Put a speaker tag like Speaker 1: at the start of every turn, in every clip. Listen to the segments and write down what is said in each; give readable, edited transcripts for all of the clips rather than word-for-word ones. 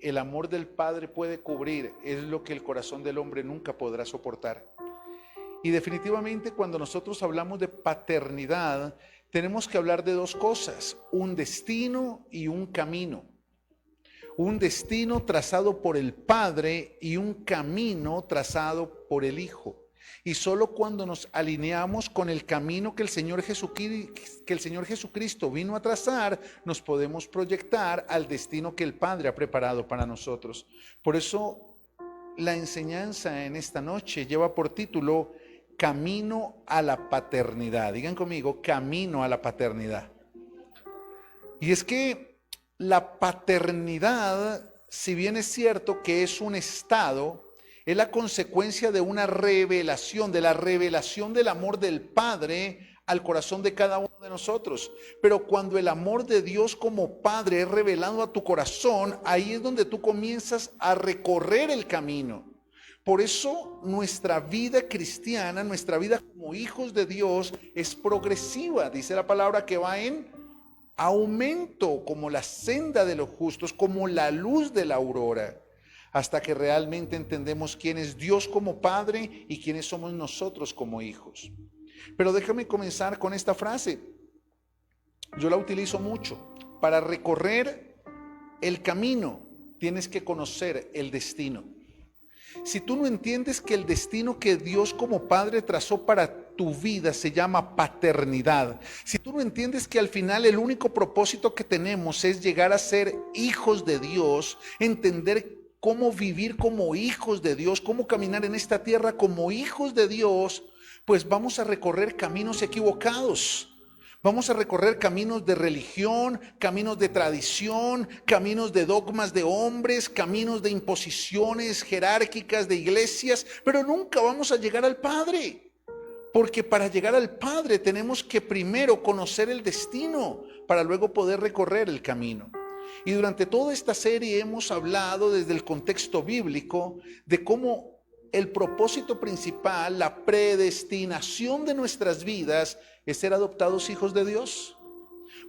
Speaker 1: el amor del Padre puede cubrir es lo que el corazón del hombre nunca podrá soportar. Y definitivamente cuando nosotros hablamos de paternidad, tenemos que hablar de dos cosas: un destino y un camino. Un destino trazado por el Padre y un camino trazado por el Hijo. Y solo cuando nos alineamos con el camino que el Señor Jesucristo vino a trazar, nos podemos proyectar al destino que el Padre ha preparado para nosotros. Por eso la enseñanza en esta noche lleva por título Camino a la Paternidad. Digan conmigo, Camino a la Paternidad. Y es que la paternidad, si bien es cierto que es un estado, es la consecuencia de una revelación, de la revelación del amor del Padre al corazón de cada uno de nosotros. Pero cuando el amor de Dios como Padre es revelado a tu corazón, ahí es donde tú comienzas a recorrer el camino. Por eso nuestra vida cristiana, nuestra vida como hijos de Dios es progresiva. Dice la palabra que va en aumento, como la senda de los justos, como la luz de la aurora, hasta que realmente entendemos quién es Dios como Padre y quiénes somos nosotros como hijos. Pero déjame comenzar con esta frase. Yo la utilizo mucho. Para recorrer el camino, tienes que conocer el destino. Si tú no entiendes que el destino que Dios como Padre trazó para tu vida se llama paternidad, si tú no entiendes que al final el único propósito que tenemos es llegar a ser hijos de Dios, entender cómo vivir como hijos de Dios, cómo caminar en esta tierra como hijos de Dios, pues vamos a recorrer caminos equivocados. Vamos a recorrer caminos de religión, caminos de tradición, caminos de dogmas de hombres, caminos de imposiciones jerárquicas de iglesias, pero nunca vamos a llegar al Padre. Porque para llegar al Padre tenemos que primero conocer el destino para luego poder recorrer el camino. Y durante toda esta serie hemos hablado desde el contexto bíblico de cómo el propósito principal, la predestinación de nuestras vidas es ser adoptados hijos de Dios.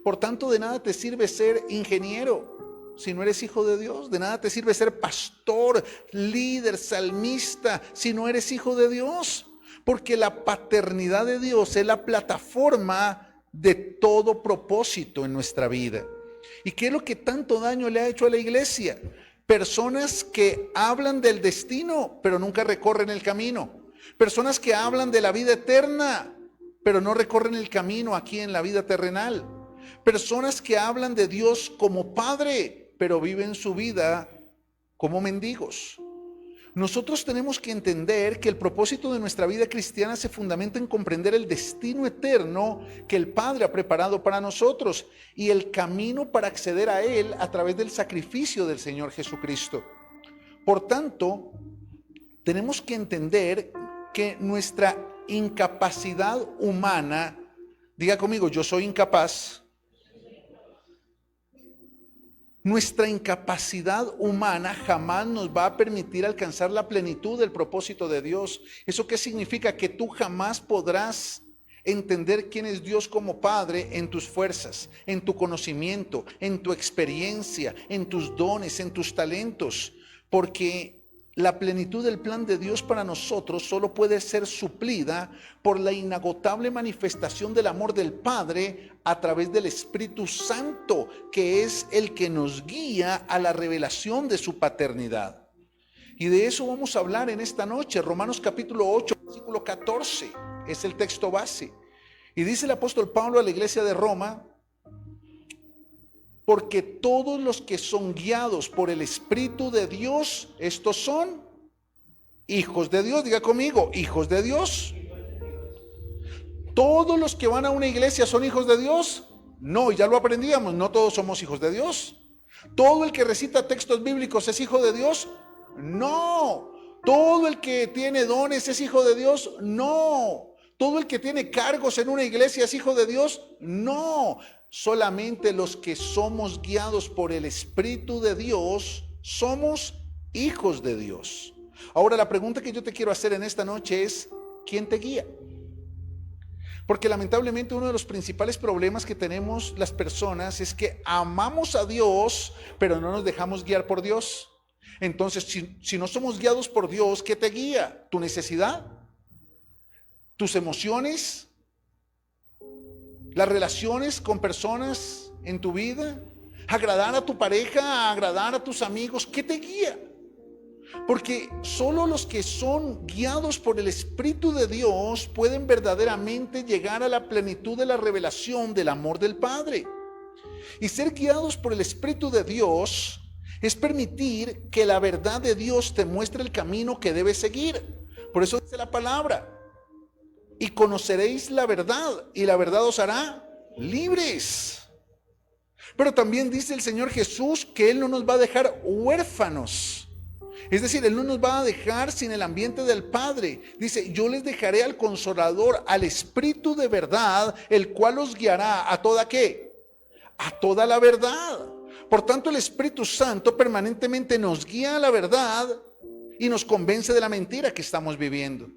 Speaker 1: Por tanto, de nada te sirve ser ingeniero si no eres hijo de Dios. De nada te sirve ser pastor, líder, salmista si no eres hijo de Dios. Porque la paternidad de Dios es la plataforma de todo propósito en nuestra vida. ¿Y qué es lo que tanto daño le ha hecho a la iglesia? Personas que hablan del destino, pero nunca recorren el camino. Personas que hablan de la vida eterna, pero no recorren el camino aquí en la vida terrenal. Personas que hablan de Dios como Padre, pero viven su vida como mendigos. Nosotros tenemos que entender que el propósito de nuestra vida cristiana se fundamenta en comprender el destino eterno que el Padre ha preparado para nosotros y el camino para acceder a Él a través del sacrificio del Señor Jesucristo. Por tanto, tenemos que entender que nuestra incapacidad humana, diga conmigo, yo soy incapaz. Nuestra incapacidad humana jamás nos va a permitir alcanzar la plenitud del propósito de Dios. ¿Eso qué significa? Que tú jamás podrás entender quién es Dios como Padre en tus fuerzas, en tu conocimiento, en tu experiencia, en tus dones, en tus talentos, porque la plenitud del plan de Dios para nosotros solo puede ser suplida por la inagotable manifestación del amor del Padre a través del Espíritu Santo, que es el que nos guía a la revelación de su paternidad. Y de eso vamos a hablar en esta noche. Romanos capítulo 8, versículo 14 es el texto base. Y dice el apóstol Pablo a la iglesia de Roma: porque todos los que son guiados por el Espíritu de Dios, estos son hijos de Dios. Diga conmigo, hijos de Dios. ¿Todos los que van a una iglesia son hijos de Dios? No, ya lo aprendíamos, no todos somos hijos de Dios. ¿Todo el que recita textos bíblicos es hijo de Dios? No. ¿Todo el que tiene dones es hijo de Dios? No. ¿Todo el que tiene cargos en una iglesia es hijo de Dios? No. Solamente los que somos guiados por el Espíritu de Dios somos hijos de Dios. Ahora la pregunta que yo te quiero hacer en esta noche es: ¿quién te guía? Porque lamentablemente uno de los principales problemas que tenemos las personas es que amamos a Dios, pero no nos dejamos guiar por Dios. Entonces, si no somos guiados por Dios, ¿qué te guía? ¿Tu necesidad? ¿Tus emociones? ¿Las relaciones con personas en tu vida? ¿Agradar a tu pareja? ¿Agradar a tus amigos? ¿Qué te guía? Porque solo los que son guiados por el Espíritu de Dios pueden verdaderamente llegar a la plenitud de la revelación del amor del Padre. Y ser guiados por el Espíritu de Dios es permitir que la verdad de Dios te muestre el camino que debes seguir. Por eso dice la palabra: y conoceréis la verdad, y la verdad os hará libres. Pero también dice el Señor Jesús que Él no nos va a dejar huérfanos. Es decir, Él no nos va a dejar sin el ambiente del Padre. Dice: yo les dejaré al Consolador, al Espíritu de verdad, el cual os guiará a toda ¿qué? A toda la verdad. Por tanto, el Espíritu Santo permanentemente nos guía a la verdad y nos convence de la mentira que estamos viviendo.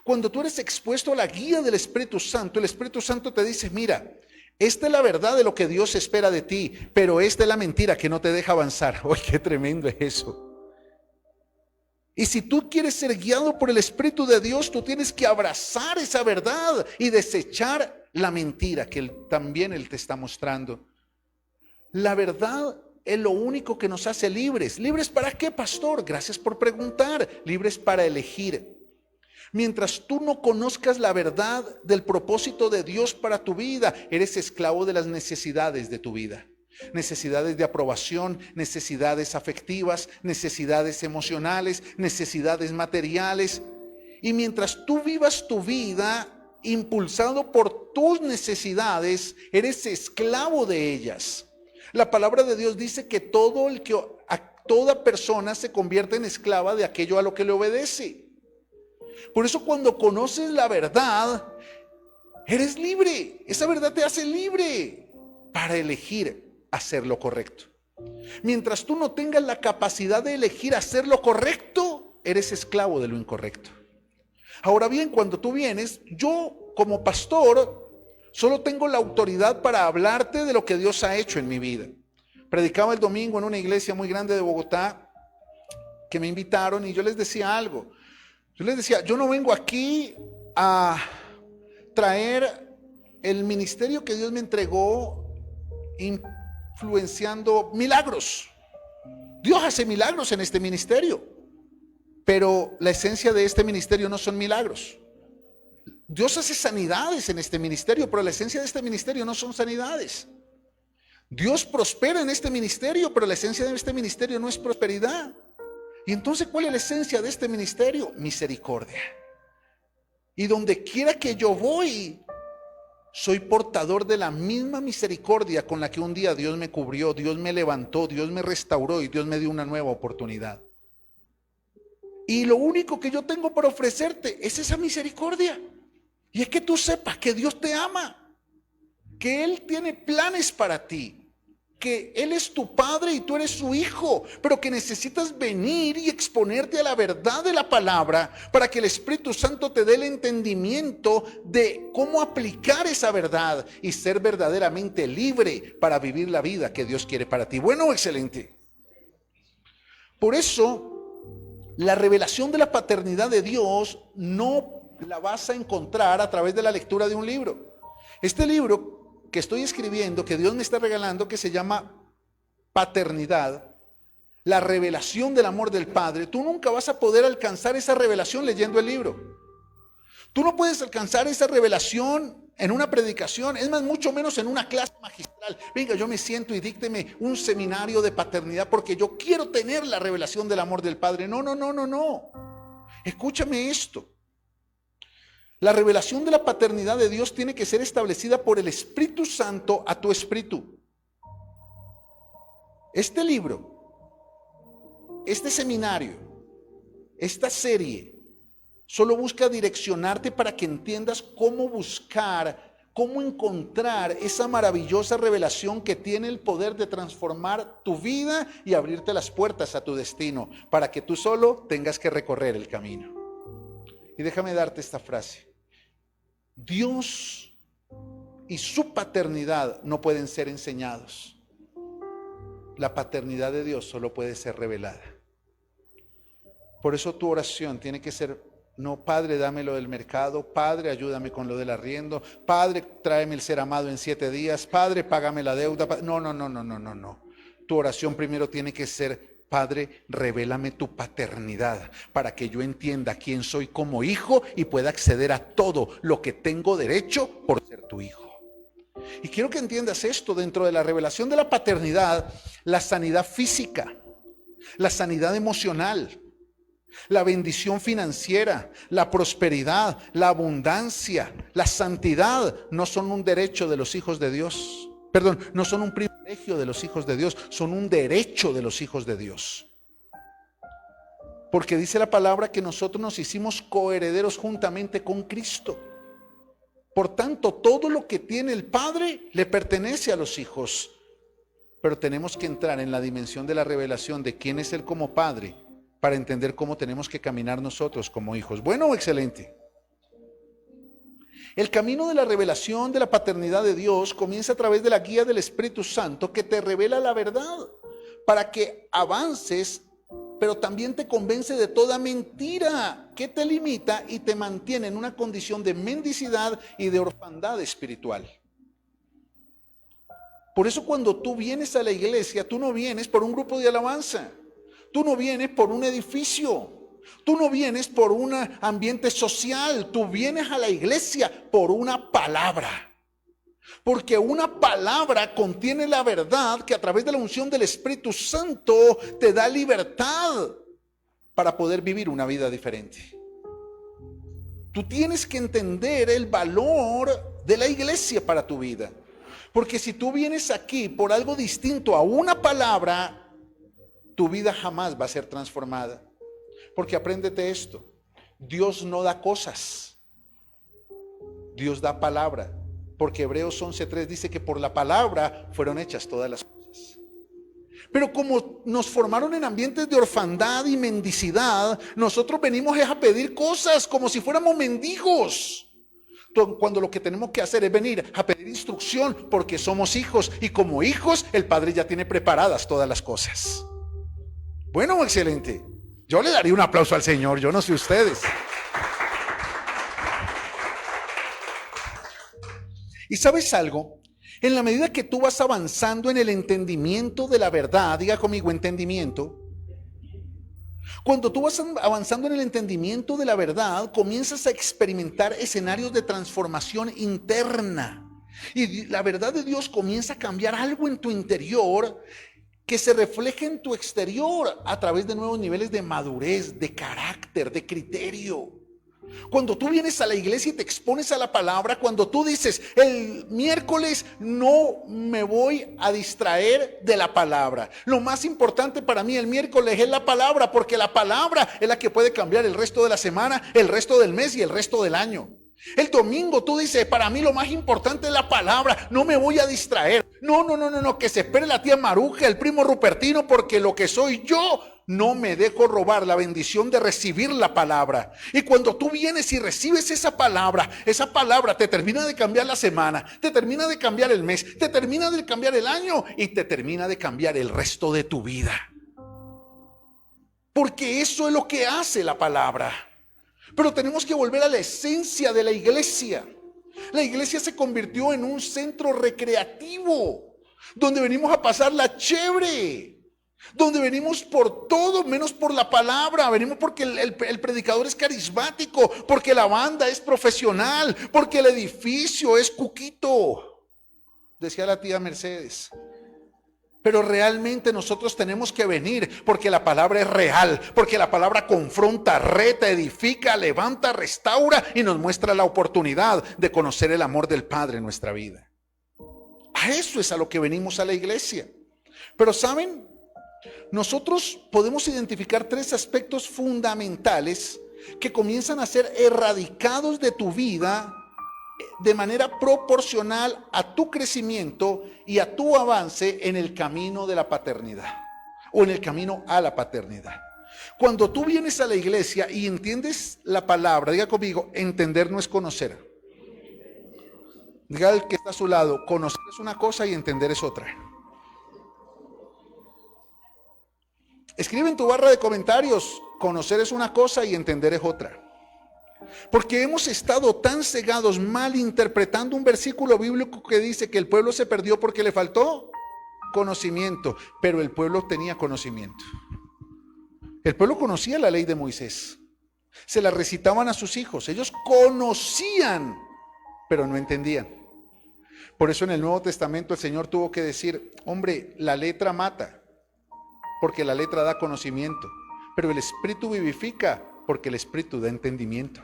Speaker 1: Cuando tú eres expuesto a la guía del Espíritu Santo, el Espíritu Santo te dice: mira, esta es la verdad de lo que Dios espera de ti, pero esta es la mentira que no te deja avanzar. ¡Ay, qué tremendo es eso! Y si tú quieres ser guiado por el Espíritu de Dios, tú tienes que abrazar esa verdad y desechar la mentira que también Él te está mostrando. La verdad es lo único que nos hace libres. ¿Libres para qué, pastor? Gracias por preguntar. Libres para elegir. Mientras tú no conozcas la verdad del propósito de Dios para tu vida, eres esclavo de las necesidades de tu vida. Necesidades de aprobación, necesidades afectivas, necesidades emocionales, necesidades materiales. Y mientras tú vivas tu vida impulsado por tus necesidades, eres esclavo de ellas. La palabra de Dios dice que toda persona se convierte en esclava de aquello a lo que le obedece. Por eso cuando conoces la verdad, eres libre. Esa verdad te hace libre para elegir hacer lo correcto. Mientras tú no tengas la capacidad de elegir hacer lo correcto, eres esclavo de lo incorrecto. Ahora bien, cuando tú vienes, yo como pastor solo tengo la autoridad para hablarte de lo que Dios ha hecho en mi vida. Predicaba el domingo en una iglesia muy grande de Bogotá que me invitaron y yo les decía algo. Yo les decía: yo no vengo aquí a traer el ministerio que Dios me entregó influenciando milagros. Dios hace milagros en este ministerio, pero la esencia de este ministerio no son milagros. Dios hace sanidades en este ministerio, pero la esencia de este ministerio no son sanidades. Dios prospera en este ministerio, pero la esencia de este ministerio no es prosperidad. Y entonces, ¿cuál es la esencia de este ministerio? Misericordia. Y donde quiera que yo voy, soy portador de la misma misericordia con la que un día Dios me cubrió, Dios me levantó, Dios me restauró y Dios me dio una nueva oportunidad. Y lo único que yo tengo para ofrecerte es esa misericordia. Y es que tú sepas que Dios te ama, que Él tiene planes para ti, que Él es tu padre y tú eres su hijo, pero que necesitas venir y exponerte a la verdad de la palabra para que el Espíritu Santo te dé el entendimiento de cómo aplicar esa verdad y ser verdaderamente libre para vivir la vida que Dios quiere para ti. Bueno, excelente. Por eso, la revelación de la paternidad de Dios no la vas a encontrar a través de la lectura de un libro. Este libro que estoy escribiendo, que Dios me está regalando, que se llama Paternidad, la revelación del amor del Padre, tú nunca vas a poder alcanzar esa revelación leyendo el libro. Tú no puedes alcanzar esa revelación en una predicación, es más, mucho menos en una clase magistral. Venga, yo me siento y dícteme un seminario de paternidad porque yo quiero tener la revelación del amor del Padre. No. Escúchame esto. La revelación de la paternidad de Dios tiene que ser establecida por el Espíritu Santo a tu espíritu. Este libro, este seminario, esta serie, solo busca direccionarte para que entiendas cómo buscar, cómo encontrar esa maravillosa revelación que tiene el poder de transformar tu vida y abrirte las puertas a tu destino, para que tú solo tengas que recorrer el camino. Y déjame darte esta frase. Dios y su paternidad no pueden ser enseñados. La paternidad de Dios solo puede ser revelada. Por eso tu oración tiene que ser: no, Padre, dame lo del mercado. Padre, ayúdame con lo del arriendo. Padre, tráeme el ser amado en 7 días. Padre, págame la deuda. No. Tu oración primero tiene que ser: Padre, revélame tu paternidad para que yo entienda quién soy como hijo y pueda acceder a todo lo que tengo derecho por ser tu hijo. Y quiero que entiendas esto: dentro de la revelación de la paternidad, la sanidad física, la sanidad emocional, la bendición financiera, la prosperidad, la abundancia, la santidad no son un derecho de los hijos de Dios. Perdón, no son un privilegio de los hijos de Dios, son un derecho de los hijos de Dios. Porque dice la palabra que nosotros nos hicimos coherederos juntamente con Cristo. Por tanto, todo lo que tiene el Padre le pertenece a los hijos. Pero tenemos que entrar en la dimensión de la revelación de quién es Él como Padre, para entender cómo tenemos que caminar nosotros como hijos. Bueno, excelente. El camino de la revelación de la paternidad de Dios comienza a través de la guía del Espíritu Santo, que te revela la verdad para que avances, pero también te convence de toda mentira que te limita y te mantiene en una condición de mendicidad y de orfandad espiritual. Por eso cuando tú vienes a la iglesia, tú no vienes por un grupo de alabanza. Tú no vienes por un edificio, tú no vienes por un ambiente social, tú vienes a la iglesia por una palabra. Porque una palabra contiene la verdad que a través de la unción del Espíritu Santo te da libertad para poder vivir una vida diferente. Tú tienes que entender el valor de la iglesia para tu vida. Porque si tú vienes aquí por algo distinto a una palabra, tu vida jamás va a ser transformada. Porque apréndete esto: Dios no da cosas, Dios da palabra. Porque Hebreos 11:3 dice que por la palabra fueron hechas todas las cosas. Pero como nos formaron en ambientes de orfandad y mendicidad, nosotros venimos a pedir cosas como si fuéramos mendigos, cuando lo que tenemos que hacer es venir a pedir instrucción, porque somos hijos, y como hijos el Padre ya tiene preparadas todas las cosas. Bueno, excelente. Yo le daría un aplauso al Señor, yo no sé ustedes. ¿Y sabes algo? En la medida que tú vas avanzando en el entendimiento de la verdad, diga conmigo: entendimiento. Cuando tú vas avanzando en el entendimiento de la verdad, comienzas a experimentar escenarios de transformación interna. Y la verdad de Dios comienza a cambiar algo en tu interior, que se refleje en tu exterior a través de nuevos niveles de madurez, de carácter, de criterio. Cuando tú vienes a la iglesia y te expones a la palabra, cuando tú dices: el miércoles no me voy a distraer de la palabra, lo más importante para mí el miércoles es la palabra, porque la palabra es la que puede cambiar el resto de la semana, el resto del mes y el resto del año. El domingo tú dices: para mí lo más importante es la palabra, no me voy a distraer. No, que se espere la tía Maruja, el primo Rupertino, porque lo que soy yo, no me dejo robar la bendición de recibir la palabra. Y cuando tú vienes y recibes esa palabra te termina de cambiar la semana, te termina de cambiar el mes, te termina de cambiar el año y te termina de cambiar el resto de tu vida. Porque eso es lo que hace la palabra. Pero tenemos que volver a la esencia de la iglesia. La iglesia se convirtió en un centro recreativo, donde venimos a pasarla chévere, donde venimos por todo menos por la palabra. Venimos porque el predicador es carismático, porque la banda es profesional, porque el edificio es cuquito, decía la tía Mercedes. Pero realmente nosotros tenemos que venir porque la palabra es real, porque la palabra confronta, reta, edifica, levanta, restaura y nos muestra la oportunidad de conocer el amor del Padre en nuestra vida. A eso es a lo que venimos a la iglesia. Pero ¿saben? Nosotros podemos identificar 3 aspectos fundamentales que comienzan a ser erradicados de tu vida de manera proporcional a tu crecimiento y a tu avance en el camino de la paternidad o en el camino a la paternidad. Cuando tú vienes a la iglesia y entiendes la palabra, diga conmigo: entender no es conocer. Diga al que está a su lado, conocer es una cosa y entender es otra. Escribe en tu barra de comentarios, conocer es una cosa y entender es otra. Porque hemos estado tan cegados mal interpretando un versículo bíblico que dice que el pueblo se perdió porque le faltó conocimiento, pero el pueblo tenía conocimiento. El pueblo conocía la ley de Moisés, se la recitaban a sus hijos, ellos conocían, pero no entendían. Por eso en el Nuevo Testamento el Señor tuvo que decir, hombre, la letra mata, porque la letra da conocimiento, pero el Espíritu vivifica, porque el Espíritu da entendimiento.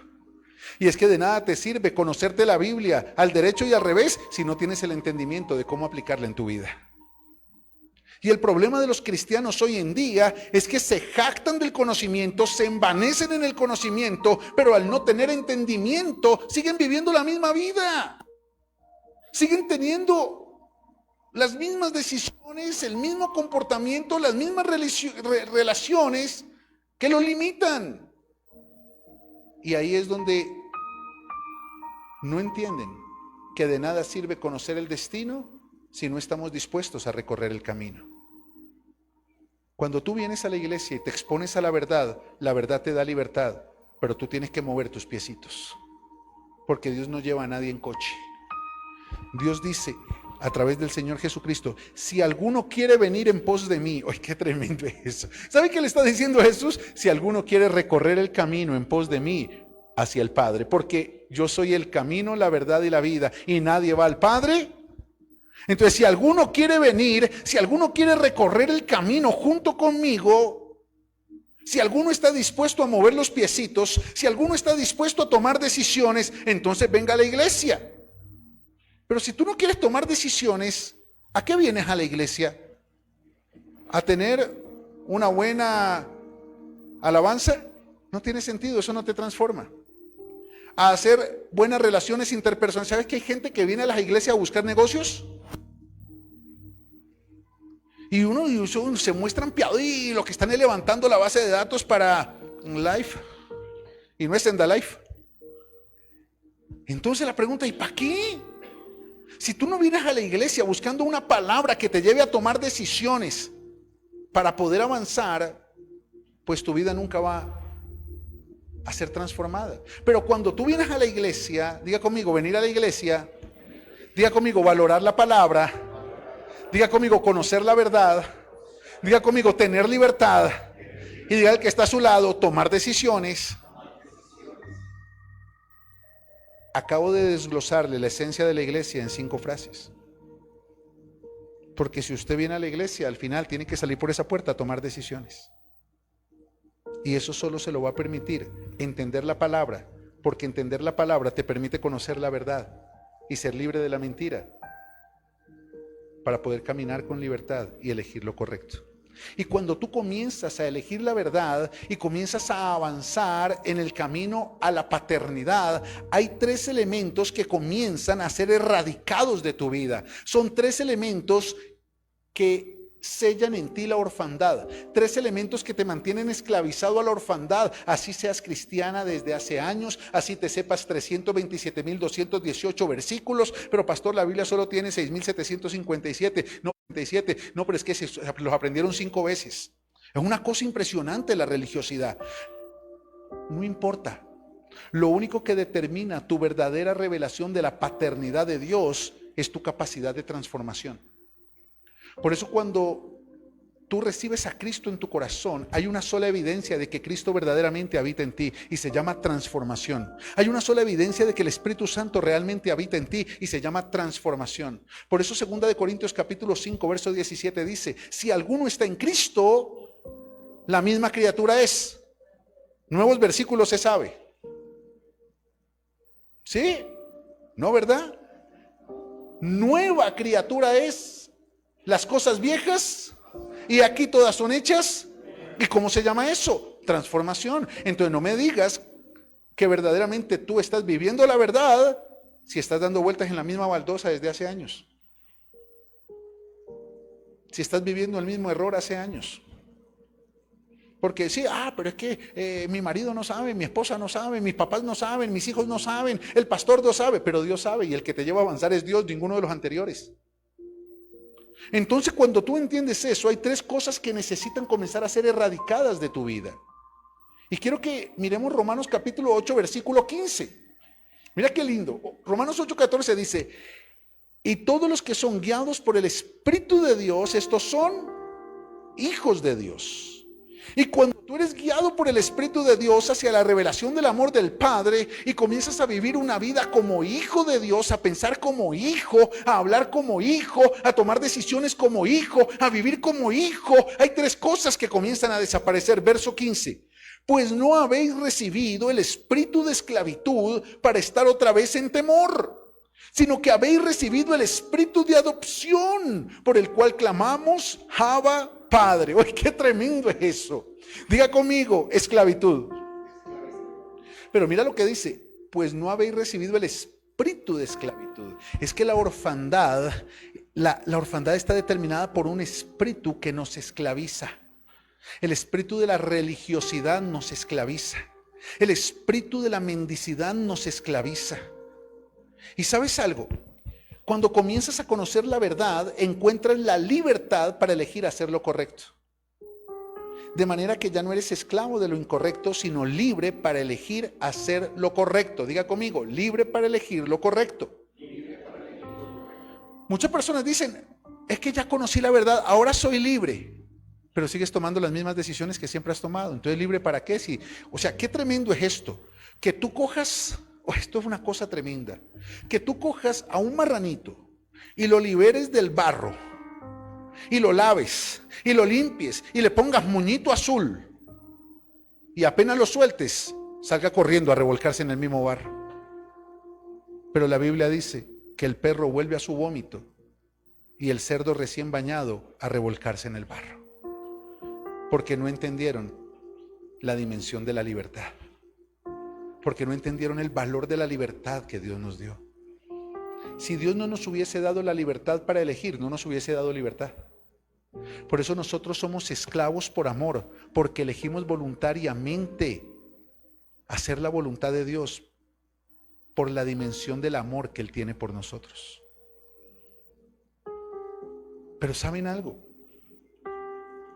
Speaker 1: Y es que de nada te sirve conocerte la Biblia al derecho y al revés si no tienes el entendimiento de cómo aplicarla en tu vida. Y el problema de los cristianos hoy en día es que se jactan del conocimiento, se envanecen en el conocimiento, pero al no tener entendimiento siguen viviendo la misma vida. Siguen teniendo las mismas decisiones, el mismo comportamiento, las mismas relaciones que lo limitan. Y ahí es donde no entienden que de nada sirve conocer el destino si no estamos dispuestos a recorrer el camino. Cuando tú vienes a la iglesia y te expones a la verdad te da libertad, pero tú tienes que mover tus piecitos, porque Dios no lleva a nadie en coche. Dios dice a través del Señor Jesucristo, si alguno quiere venir en pos de mí, ¡ay, qué tremendo es eso! ¿Sabe qué le está diciendo Jesús? Si alguno quiere recorrer el camino en pos de mí, hacia el Padre, porque yo soy el camino, la verdad y la vida, y nadie va al Padre. Entonces, si alguno quiere venir, si alguno quiere recorrer el camino junto conmigo, si alguno está dispuesto a mover los piecitos, si alguno está dispuesto a tomar decisiones, entonces venga a la iglesia. Pero si tú no quieres tomar decisiones, ¿a qué vienes a la iglesia? ¿A tener una buena alabanza? No tiene sentido, eso no te transforma. A hacer buenas relaciones interpersonales. ¿Sabes que hay gente que viene a las iglesias a buscar negocios? Y uno se muestran piados y lo que están es levantando la base de datos para Life. Y no es en The Life. Entonces la pregunta, ¿y para qué? Si tú no vienes a la iglesia buscando una palabra que te lleve a tomar decisiones para poder avanzar, pues tu vida nunca va a ser transformada. Pero cuando tú vienes a la iglesia, diga conmigo, venir a la iglesia, diga conmigo, valorar la palabra, diga conmigo, conocer la verdad, diga conmigo, tener libertad, y diga al que está a su lado, tomar decisiones. Acabo de desglosarle la esencia de la iglesia en 5 frases. Porque si usted viene a la iglesia, al final tiene que salir por esa puerta a tomar decisiones. Y eso solo se lo va a permitir entender la palabra, porque entender la palabra te permite conocer la verdad y ser libre de la mentira, para poder caminar con libertad y elegir lo correcto. Y cuando tú comienzas a elegir la verdad y comienzas a avanzar en el camino a la paternidad, hay 3 elementos que comienzan a ser erradicados de tu vida. Son 3 elementos que sellan en ti la orfandad, 3 elementos que te mantienen esclavizado a la orfandad, así seas cristiana desde hace años, así te sepas 327,218 versículos, pero pastor, la Biblia solo tiene 6,757, no 57, no, pero es que los aprendieron 5 veces. Es una cosa impresionante la religiosidad. No importa, lo único que determina tu verdadera revelación de la paternidad de Dios es tu capacidad de transformación. Por eso cuando tú recibes a Cristo en tu corazón, hay una sola evidencia de que Cristo verdaderamente habita en ti y se llama transformación. Hay una sola evidencia de que el Espíritu Santo realmente habita en ti y se llama transformación. Por eso 2 Corintios capítulo 5 verso 17 dice, si alguno está en Cristo, la misma criatura es. Nuevos versículos se sabe. ¿Sí? ¿No, verdad? Nueva criatura es. Las cosas viejas y aquí todas son hechas. ¿Y cómo se llama eso? Transformación. Entonces no me digas que verdaderamente tú estás viviendo la verdad si estás dando vueltas en la misma baldosa desde hace años. Si estás viviendo el mismo error hace años. Porque sí, pero es que mi marido no sabe, mi esposa no sabe, mis papás no saben, mis hijos no saben, el pastor no sabe, pero Dios sabe y el que te lleva a avanzar es Dios, ninguno de los anteriores. Entonces, cuando tú entiendes eso, hay 3 cosas que necesitan comenzar a ser erradicadas de tu vida. Y quiero que miremos Romanos capítulo 8, versículo 15. Mira qué lindo. Romanos 8, 14 dice: y todos los que son guiados por el Espíritu de Dios, estos son hijos de Dios. Y cuando tú eres guiado por el Espíritu de Dios hacia la revelación del amor del Padre y comienzas a vivir una vida como hijo de Dios, a pensar como hijo, a hablar como hijo, a tomar decisiones como hijo, a vivir como hijo, hay 3 cosas que comienzan a desaparecer. Verso 15: pues no habéis recibido el espíritu de esclavitud para estar otra vez en temor, sino que habéis recibido el espíritu de adopción, por el cual clamamos, Abba, Padre. ¡Ay, qué tremendo es eso! Diga conmigo, esclavitud. Pero mira lo que dice: pues no habéis recibido el espíritu de esclavitud. Es que la orfandad está determinada por un espíritu que nos esclaviza. El espíritu de la religiosidad nos esclaviza. El espíritu de la mendicidad nos esclaviza. ¿Y sabes algo? Cuando comienzas a conocer la verdad, encuentras la libertad para elegir hacer lo correcto. De manera que ya no eres esclavo de lo incorrecto, sino libre para elegir hacer lo correcto. Diga conmigo, libre para elegir lo correcto. Muchas personas dicen: es que ya conocí la verdad, ahora soy libre. Pero sigues tomando las mismas decisiones que siempre has tomado. Entonces, ¿libre para qué? O sea, qué tremendo es esto. Que tú cojas... esto es una cosa tremenda. Que tú cojas a un marranito y lo liberes del barro y lo laves y lo limpies y le pongas moñito azul y apenas lo sueltes, salga corriendo a revolcarse en el mismo barro. Pero la Biblia dice que el perro vuelve a su vómito y el cerdo recién bañado a revolcarse en el barro, porque no entendieron la dimensión de la libertad. Porque no entendieron el valor de la libertad que Dios nos dio. Si Dios no nos hubiese dado la libertad para elegir, no nos hubiese dado libertad. Por eso nosotros somos esclavos por amor, porque elegimos voluntariamente hacer la voluntad de Dios por la dimensión del amor que Él tiene por nosotros. Pero ¿saben algo?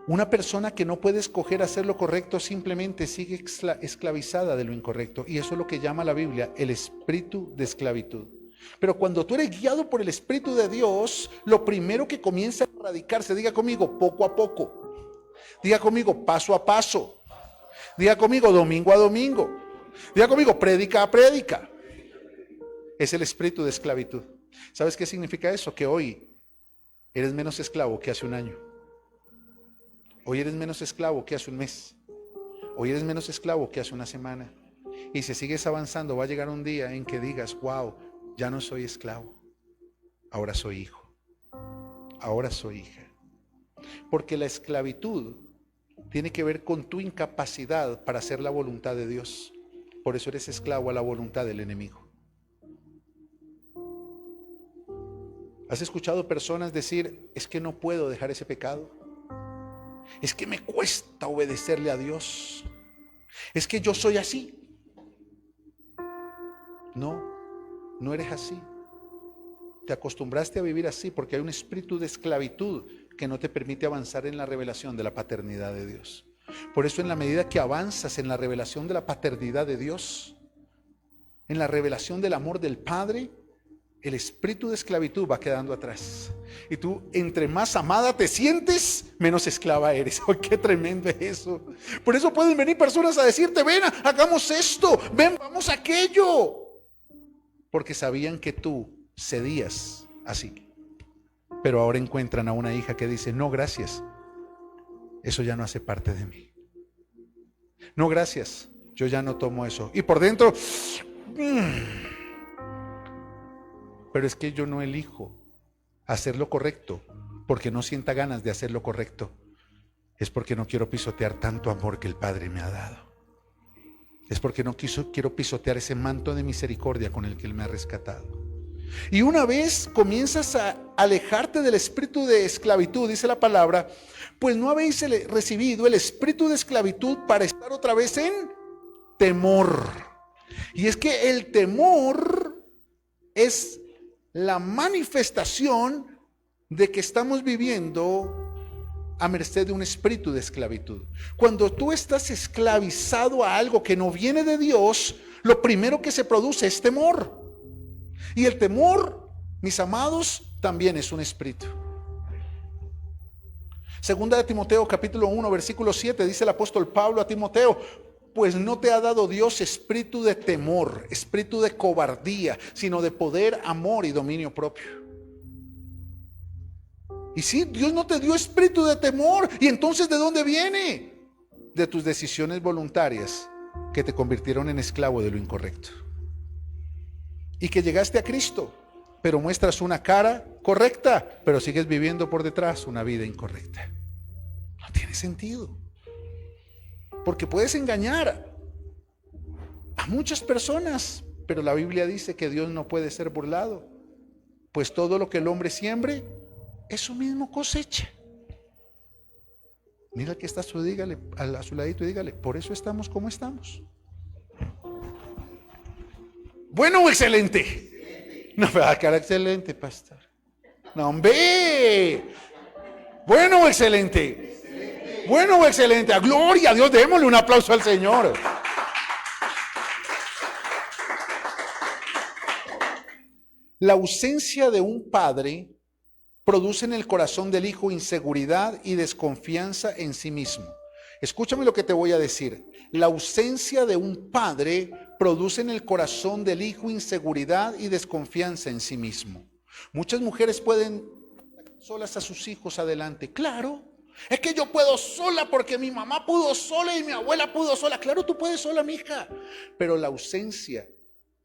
Speaker 1: Una persona que no puede escoger hacer lo correcto simplemente sigue esclavizada de lo incorrecto. Y eso es lo que llama la Biblia el espíritu de esclavitud. Pero cuando tú eres guiado por el Espíritu de Dios, lo primero que comienza a erradicarse, diga conmigo, poco a poco. Diga conmigo, paso a paso. Diga conmigo, domingo a domingo. Diga conmigo, prédica a prédica. Es el espíritu de esclavitud. ¿Sabes qué significa eso? Que hoy eres menos esclavo que hace un año. Hoy eres menos esclavo que hace un mes. Hoy eres menos esclavo que hace una semana. Y si sigues avanzando, va a llegar un día en que digas, wow, ya no soy esclavo. Ahora soy hijo. Ahora soy hija. Porque la esclavitud tiene que ver con tu incapacidad para hacer la voluntad de Dios. Por eso eres esclavo a la voluntad del enemigo. ¿Has escuchado personas decir, es que no puedo dejar ese pecado? Es que me cuesta obedecerle a Dios. Es que yo soy así. No, no eres así. Te acostumbraste a vivir así porque hay un espíritu de esclavitud que no te permite avanzar en la revelación de la paternidad de Dios. Por eso, en la medida que avanzas en la revelación de la paternidad de Dios, en la revelación del amor del Padre, el espíritu de esclavitud va quedando atrás. Y tú, entre más amada te sientes, menos esclava eres. ¡Oh, qué tremendo es eso! Por eso pueden venir personas a decirte, ven, hagamos esto, ven, vamos a aquello. Porque sabían que tú cedías así. Pero ahora encuentran a una hija que dice, no, gracias. Eso ya no hace parte de mí. No, gracias. Yo ya no tomo eso. Y por dentro... Pero es que yo no elijo hacer lo correcto porque no sienta ganas de hacer lo correcto. Es porque no quiero pisotear tanto amor que el Padre me ha dado. Es porque no quiero pisotear ese manto de misericordia con el que Él me ha rescatado. Y una vez comienzas a alejarte del espíritu de esclavitud, dice la palabra, pues no habéis recibido el espíritu de esclavitud para estar otra vez en temor. Y es que el temor es la manifestación de que estamos viviendo a merced de un espíritu de esclavitud. Cuando tú estás esclavizado a algo que no viene de Dios, lo primero que se produce es temor. Y el temor, mis amados, también es un espíritu. Segunda de Timoteo capítulo 1 versículo 7 dice el apóstol Pablo a Timoteo: pues no te ha dado Dios espíritu de temor, espíritu de cobardía, sino de poder, amor y dominio propio. Y sí, Dios no te dio espíritu de temor. ¿Y entonces de dónde viene? De tus decisiones voluntarias que te convirtieron en esclavo de lo incorrecto. Y que llegaste a Cristo, pero muestras una cara correcta, pero sigues viviendo por detrás una vida incorrecta. No tiene sentido. Porque puedes engañar a muchas personas, pero la Biblia dice que Dios no puede ser burlado, pues todo lo que el hombre siembre, eso mismo cosecha. Mira que está dígale, a su ladito, y dígale: por eso estamos como estamos. ¿Bueno o excelente? No me va a quedar excelente, pastor. No, hombre. ¿Bueno o excelente? Bueno o excelente. A gloria a Dios, démosle un aplauso al Señor. La ausencia de un padre produce en el corazón del hijo inseguridad y desconfianza en sí mismo. Escúchame lo que te voy a decir. La ausencia de un padre produce en el corazón del hijo inseguridad y desconfianza en sí mismo. Muchas mujeres pueden solas a sus hijos adelante. Claro, es que yo puedo sola porque mi mamá pudo sola y mi abuela pudo sola. Claro, tú puedes sola, mija. Pero la ausencia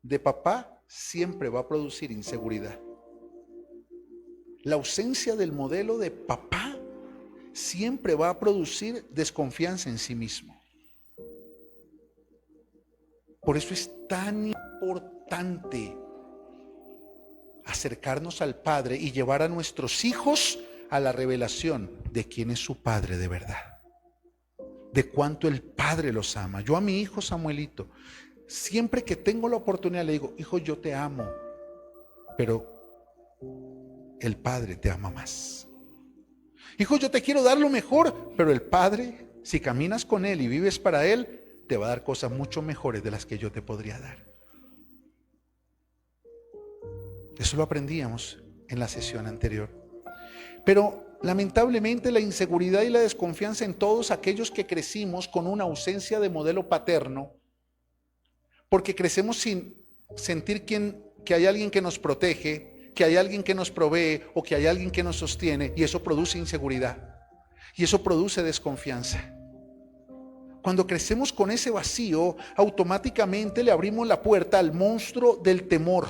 Speaker 1: de papá siempre va a producir inseguridad. La ausencia del modelo de papá siempre va a producir desconfianza en sí mismo. Por eso es tan importante acercarnos al Padre y llevar a nuestros hijos a la revelación de quién es su Padre de verdad, de cuánto el Padre los ama. Yo a mi hijo Samuelito, siempre que tengo la oportunidad le digo: hijo, yo te amo, pero el Padre te ama más. Hijo, yo te quiero dar lo mejor, pero el Padre, si caminas con Él y vives para Él, te va a dar cosas mucho mejores de las que yo te podría dar. Eso lo aprendíamos en la sesión anterior. Pero lamentablemente la inseguridad y la desconfianza en todos aquellos que crecimos con una ausencia de modelo paterno, porque crecemos sin sentir que hay alguien que nos protege, que hay alguien que nos provee o que hay alguien que nos sostiene, y eso produce inseguridad y eso produce desconfianza. Cuando crecemos con ese vacío, automáticamente le abrimos la puerta al monstruo del temor.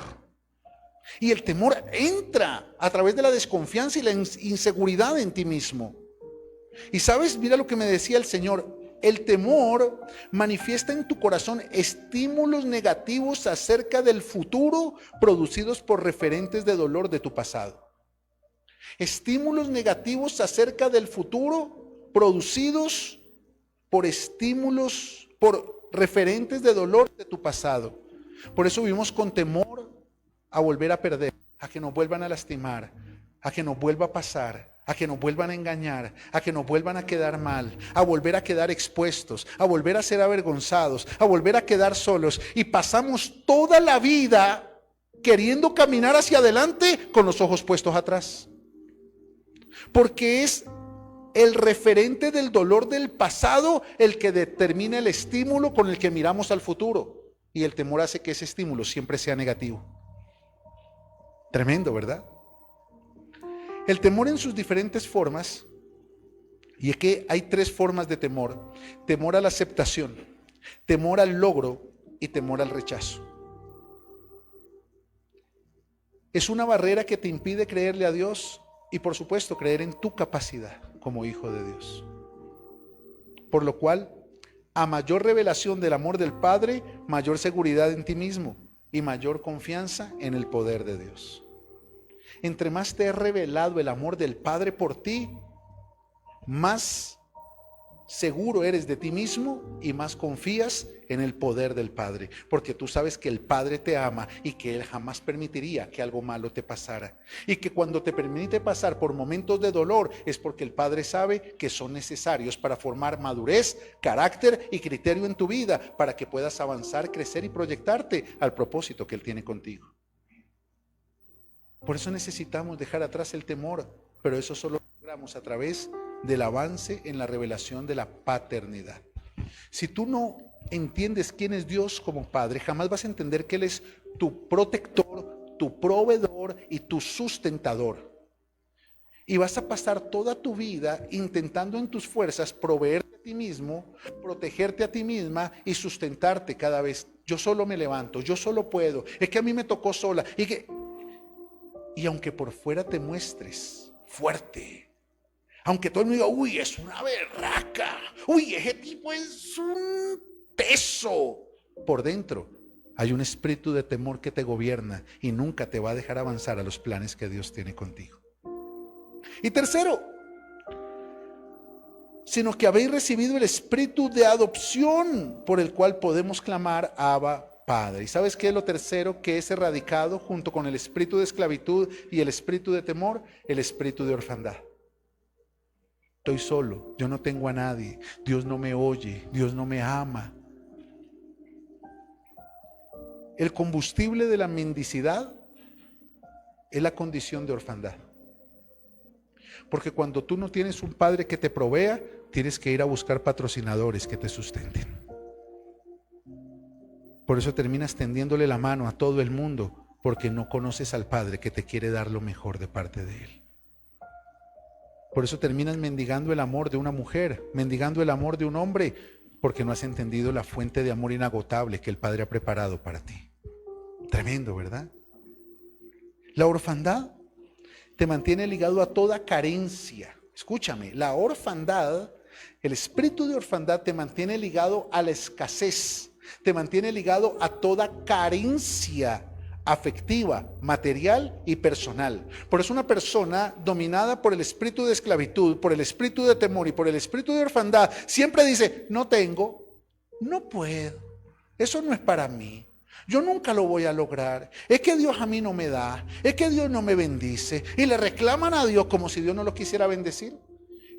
Speaker 1: Y el temor entra a través de la desconfianza y la inseguridad en ti mismo. Y sabes, mira lo que me decía el Señor: el temor manifiesta en tu corazón estímulos negativos acerca del futuro producidos por referentes de dolor de tu pasado. Estímulos negativos acerca del futuro producidos por estímulos, por referentes de dolor de tu pasado. Por eso vivimos con temor a volver a perder, a que nos vuelvan a lastimar, a que nos vuelva a pasar, a que nos vuelvan a engañar, a que nos vuelvan a quedar mal, a volver a quedar expuestos, a volver a ser avergonzados, a volver a quedar solos. Y pasamos toda la vida queriendo caminar hacia adelante con los ojos puestos atrás. Porque es el referente del dolor del pasado el que determina el estímulo con el que miramos al futuro. Y el temor hace que ese estímulo siempre sea negativo. Tremendo, ¿verdad? El temor en sus diferentes formas, y es que hay 3 formas de temor: temor a la aceptación, temor al logro y temor al rechazo. Es una barrera que te impide creerle a Dios y, por supuesto, creer en tu capacidad como hijo de Dios. Por lo cual, a mayor revelación del amor del Padre, mayor seguridad en ti mismo y mayor confianza en el poder de Dios. Entre más te he revelado el amor del Padre por ti, más seguro eres de ti mismo y más confías en el poder del Padre, porque tú sabes que el Padre te ama y que Él jamás permitiría que algo malo te pasara, y que cuando te permite pasar por momentos de dolor es porque el Padre sabe que son necesarios para formar madurez, carácter y criterio en tu vida, para que puedas avanzar, crecer y proyectarte al propósito que Él tiene contigo. Por eso necesitamos dejar atrás el temor, pero eso solo lo logramos a través del avance en la revelación de la paternidad. Si tú no entiendes quién es Dios como Padre, jamás vas a entender que Él es tu protector, tu proveedor y tu sustentador. Y vas a pasar toda tu vida intentando en tus fuerzas proveerte a ti mismo, protegerte a ti misma y sustentarte cada vez. Yo solo me levanto, yo solo puedo, es que a mí me tocó sola. Y aunque por fuera te muestres fuerte, aunque todo el mundo diga, uy, es una berraca, uy, ese tipo es un peso, por dentro hay un espíritu de temor que te gobierna y nunca te va a dejar avanzar a los planes que Dios tiene contigo. Y tercero, sino que habéis recibido el espíritu de adopción por el cual podemos clamar Abba, Padre. ¿Y sabes qué es lo tercero que es erradicado junto con el espíritu de esclavitud y el espíritu de temor? El espíritu de orfandad. Estoy solo, yo no tengo a nadie, Dios no me oye, Dios no me ama. El combustible de la mendicidad es la condición de orfandad. Porque cuando tú no tienes un padre que te provea, tienes que ir a buscar patrocinadores que te sustenten. Por eso terminas tendiéndole la mano a todo el mundo, porque no conoces al Padre que te quiere dar lo mejor de parte de Él. Por eso terminas mendigando el amor de una mujer, mendigando el amor de un hombre, porque no has entendido la fuente de amor inagotable que el Padre ha preparado para ti. Tremendo, ¿verdad? La orfandad te mantiene ligado a toda carencia. Escúchame, la orfandad, el espíritu de orfandad te mantiene ligado a la escasez, te mantiene ligado a toda carencia afectiva, material y personal. Por eso una persona dominada por el espíritu de esclavitud, por el espíritu de temor y por el espíritu de orfandad, siempre dice, no tengo, no puedo, eso no es para mí, yo nunca lo voy a lograr, es que Dios a mí no me da, es que Dios no me bendice, y le reclaman a Dios como si Dios no lo quisiera bendecir.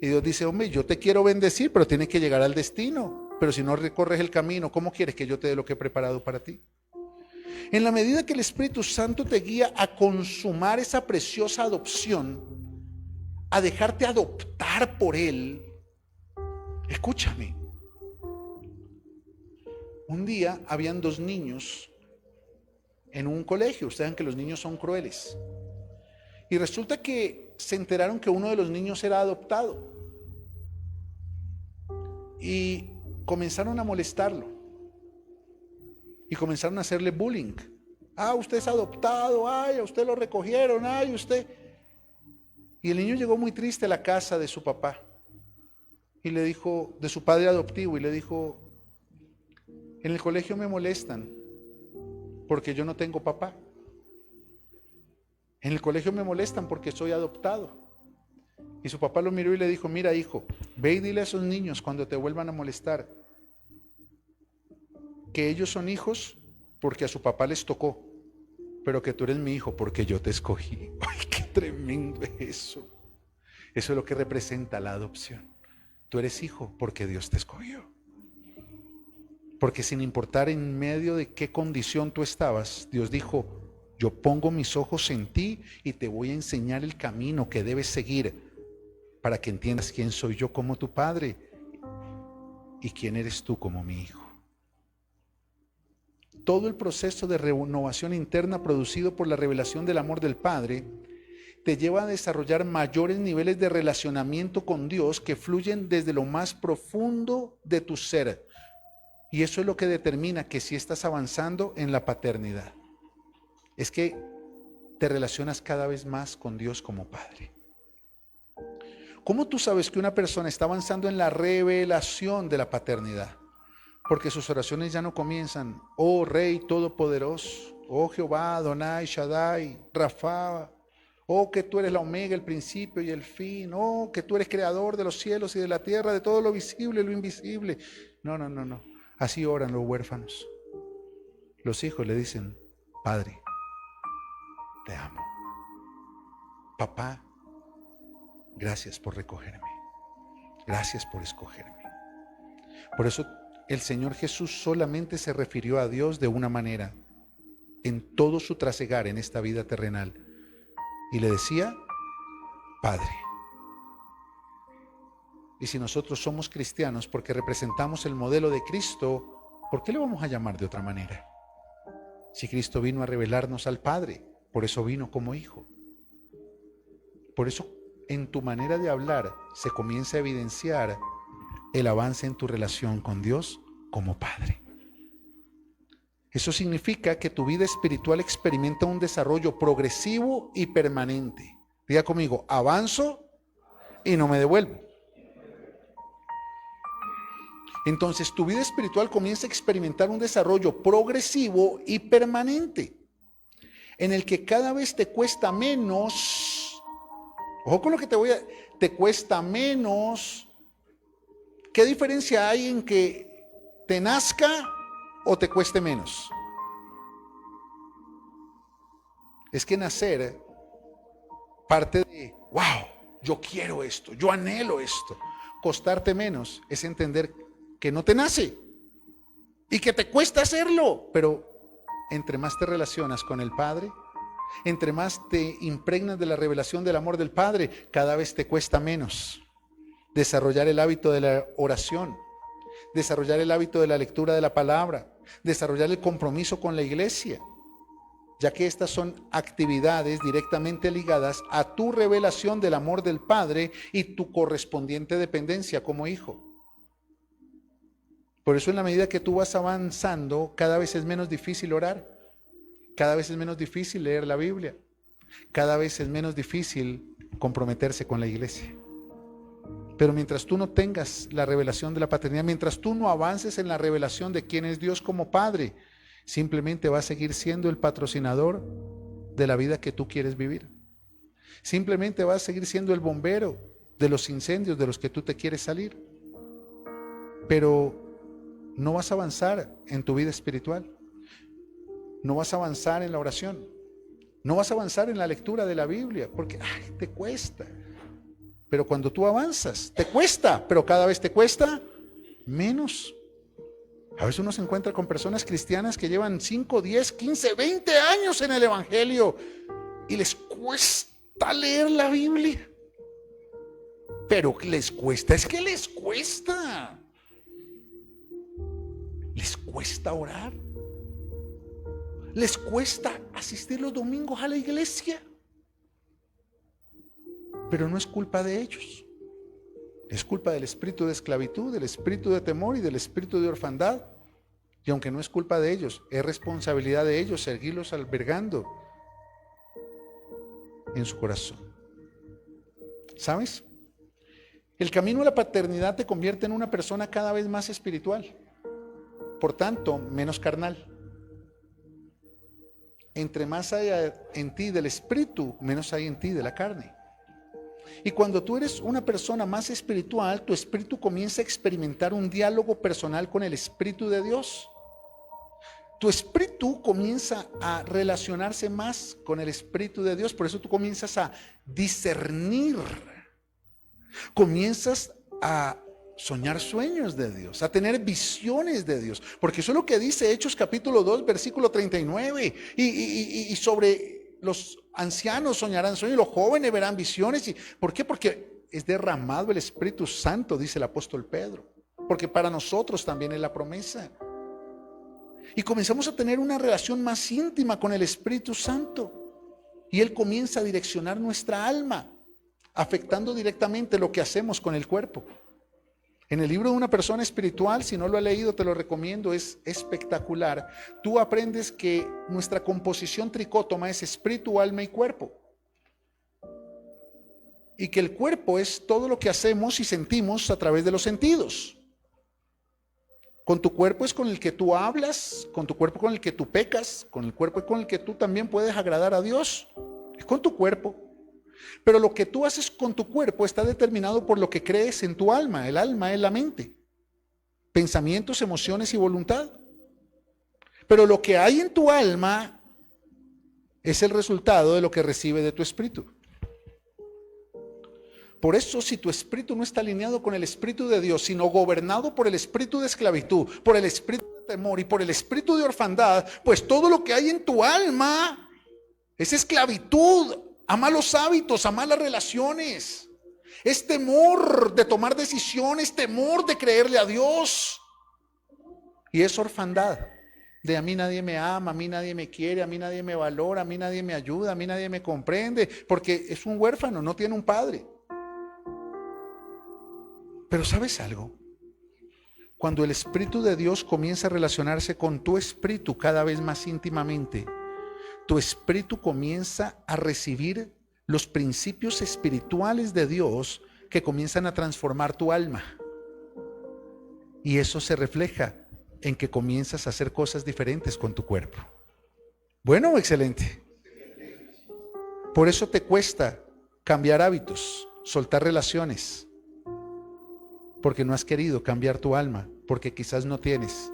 Speaker 1: Y Dios dice, hombre, yo te quiero bendecir, pero tienes que llegar al destino, pero si no recorres el camino, ¿cómo quieres que yo te dé lo que he preparado para ti? En la medida que el Espíritu Santo te guía a consumar esa preciosa adopción, a dejarte adoptar por Él, escúchame. Un día habían 2 niños en un colegio. Ustedes saben que los niños son crueles. Y resulta que se enteraron que uno de los niños era adoptado. Y comenzaron a molestarlo. Y comenzaron a hacerle bullying. Ah, usted es adoptado, ay, a usted lo recogieron, ay, usted. Y el niño llegó muy triste a la casa de su papá. Y le dijo, de su padre adoptivo, y le dijo, en el colegio me molestan porque yo no tengo papá. En el colegio me molestan porque soy adoptado. Y su papá lo miró y le dijo, mira hijo, ve y dile a esos niños cuando te vuelvan a molestar que ellos son hijos porque a su papá les tocó, pero que tú eres mi hijo porque yo te escogí. ¡Ay, qué tremendo es eso! Eso es lo que representa la adopción. Tú eres hijo porque Dios te escogió. Porque sin importar en medio de qué condición tú estabas, Dios dijo, yo pongo mis ojos en ti y te voy a enseñar el camino que debes seguir para que entiendas quién soy yo como tu padre y quién eres tú como mi hijo. Todo el proceso de renovación interna producido por la revelación del amor del Padre te lleva a desarrollar mayores niveles de relacionamiento con Dios que fluyen desde lo más profundo de tu ser. Y eso es lo que determina que si estás avanzando en la paternidad. Es que te relacionas cada vez más con Dios como Padre. ¿Cómo tú sabes que una persona está avanzando en la revelación de la paternidad? Porque sus oraciones ya no comienzan, oh Rey Todopoderoso, Oh Jehová, Adonai, Shaddai, Rafa. Oh, que tú eres la omega, el principio y el fin. Oh, que tú eres creador de los cielos y de la tierra, de todo lo visible y lo invisible. No, no, no, no. Así oran los huérfanos. Los hijos le dicen, Padre, te amo. Papá, gracias por recogerme. Gracias por escogerme. Por eso el Señor Jesús solamente se refirió a Dios de una manera en todo su trasegar en esta vida terrenal. Y le decía, Padre. Y si nosotros somos cristianos porque representamos el modelo de Cristo, ¿por qué le vamos a llamar de otra manera? Si Cristo vino a revelarnos al Padre, por eso vino como hijo. Por eso en tu manera de hablar se comienza a evidenciar el avance en tu relación con Dios como Padre. Eso significa que tu vida espiritual experimenta un desarrollo progresivo y permanente. Diga conmigo, avanzo y no me devuelvo. Entonces tu vida espiritual comienza a experimentar un desarrollo progresivo y permanente, en el que cada vez te cuesta menos, ojo con lo que te cuesta menos. ¿Qué diferencia hay en que te nazca o te cueste menos? Es que nacer parte de, wow, yo quiero esto, yo anhelo esto. Costarte menos es entender que no te nace y que te cuesta hacerlo, pero entre más te relacionas con el Padre, entre más te impregnas de la revelación del amor del Padre, cada vez te cuesta menos desarrollar el hábito de la oración, desarrollar el hábito de la lectura de la palabra, desarrollar el compromiso con la iglesia, ya que estas son actividades directamente ligadas a tu revelación del amor del Padre y tu correspondiente dependencia como hijo. Por eso en la medida que tú vas avanzando, cada vez es menos difícil orar, cada vez es menos difícil leer la Biblia, cada vez es menos difícil comprometerse con la iglesia. Pero mientras tú no tengas la revelación de la paternidad, mientras tú no avances en la revelación de quién es Dios como Padre, simplemente vas a seguir siendo el patrocinador de la vida que tú quieres vivir. Simplemente vas a seguir siendo el bombero de los incendios de los que tú te quieres salir. Pero no vas a avanzar en tu vida espiritual. No vas a avanzar en la oración. No vas a avanzar en la lectura de la Biblia porque te cuesta. Pero cuando tú avanzas, te cuesta, pero cada vez te cuesta menos. A veces uno se encuentra con personas cristianas que llevan 5, 10, 15, 20 años en el Evangelio y les cuesta leer la Biblia. Pero les cuesta, es que les cuesta. Les cuesta orar. Les cuesta asistir los domingos a la iglesia. Pero no es culpa de ellos. Es culpa del espíritu de esclavitud, del espíritu de temor y del espíritu de orfandad. Y aunque no es culpa de ellos, es responsabilidad de ellos seguirlos albergando en su corazón. ¿Sabes? El camino a la paternidad te convierte en una persona cada vez más espiritual. Por tanto, menos carnal. Entre más haya en ti del espíritu, menos hay en ti de la carne. Y cuando tú eres una persona más espiritual, tu espíritu comienza a experimentar un diálogo personal con el Espíritu de Dios. Tu espíritu comienza a relacionarse más con el Espíritu de Dios. Por eso tú comienzas a discernir. Comienzas a soñar sueños de Dios, a tener visiones de Dios, porque eso es lo que dice Hechos capítulo 2 versículo 39, y sobre los ancianos soñarán sueños, los jóvenes verán visiones. ¿Por qué? Porque es derramado el Espíritu Santo, dice el apóstol Pedro, porque para nosotros también es la promesa. Y comenzamos a tener una relación más íntima con el Espíritu Santo, y Él comienza a direccionar nuestra alma, afectando directamente lo que hacemos con el cuerpo. En el libro de una persona espiritual, si no lo has leído, te lo recomiendo, es espectacular. Tú aprendes que nuestra composición tricótoma es espíritu, alma y cuerpo. Y que el cuerpo es todo lo que hacemos y sentimos a través de los sentidos. Con tu cuerpo es con el que tú hablas, con tu cuerpo con el que tú pecas, con el cuerpo con el que tú también puedes agradar a Dios. Es con tu cuerpo. Pero lo que tú haces con tu cuerpo está determinado por lo que crees en tu alma. El alma es la mente, pensamientos, emociones y voluntad. Pero lo que hay en tu alma es el resultado de lo que recibe de tu espíritu. Por eso, si tu espíritu no está alineado con el espíritu de Dios, sino gobernado por el espíritu de esclavitud, por el espíritu de temor y por el espíritu de orfandad, pues todo lo que hay en tu alma es esclavitud a malos hábitos, a malas relaciones. Es temor de tomar decisiones, temor de creerle a Dios. Y es orfandad. De a mí nadie me ama, a mí nadie me quiere, a mí nadie me valora, a mí nadie me ayuda, a mí nadie me comprende, porque es un huérfano, no tiene un padre. Pero ¿sabes algo? Cuando el Espíritu de Dios comienza a relacionarse con tu espíritu cada vez más íntimamente, tu espíritu comienza a recibir los principios espirituales de Dios que comienzan a transformar tu alma. Y eso se refleja en que comienzas a hacer cosas diferentes con tu cuerpo. Bueno, excelente. Por eso te cuesta cambiar hábitos, soltar relaciones, porque no has querido cambiar tu alma, porque quizás no tienes